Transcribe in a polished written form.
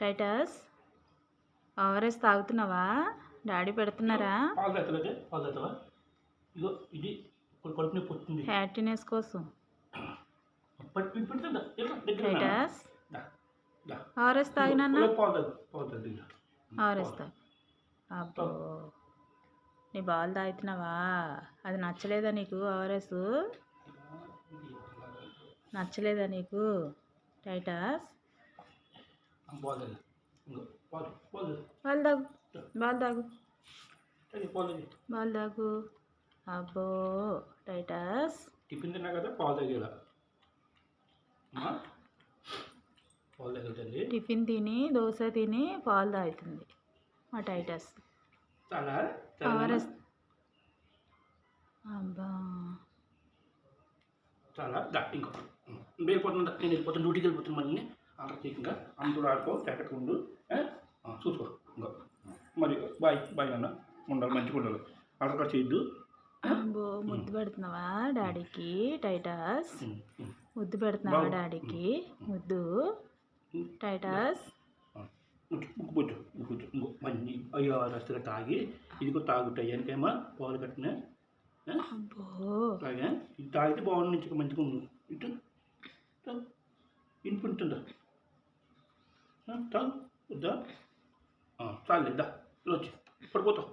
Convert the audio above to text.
Titus ORS తాగుతున్నావా? Daddy పెడుతున్నారా? Happiness కోసం. టైటస్ ఓఆర్ఎస్ తాగినా? ఓఆర్ఎస్ తాగు. అబ్బో, నీ బాల్ తాగుతున్నావా? అది నచ్చలేదా నీకు? ఓఆర్ఎస్ నచ్చలేదా నీకు? టైటస్ బాల్ తాగు, బాల్ తాగు, బాల్ తాగు. అబ్బో టైటస్ టిఫిన్ తిన్నా కదా పాలు తాగేలా. టిఫిన్ తిని దోశ తిని పాలు తాగుతుంది మా టైటస్. ఓఆర్ఎస్ అబ్బా చాలా ఇంకో వెళ్ళిపోతుందా? నేను వెళ్ళిపోతాను, డ్యూటీకి వెళ్ళిపోతాను. మళ్ళీ ఆర్డర్ చేయకుండా అందరూ ఆడుకో, జాకెట్ ఉండు, చూసుకో. ఇంకా మరి బాయ్ బాయ్ అన్న, ఉండాలి మంచిగా ఉండాలి. ఆర్డర్ కూడా చేయొద్దు. అబ్బో, ముద్దు పెడుతున్నావా డాడీకి? టైటస్ ముద్దు పెడుతున్నావా డాడీకి? ముద్దు టైటస్. ఇంకో మంచి అయ్యో రస్తుగా తాగి ఇదిగో తాగుతాయేమో పాలు కట్టిన తాగా. ఇది తాగితే బాగుంది, నుంచి మంచిగా ఉంది. ఇటు ఇంటుందా? తాగు వద్దా? చాలేద్దా వచ్చి పడిపోతావు.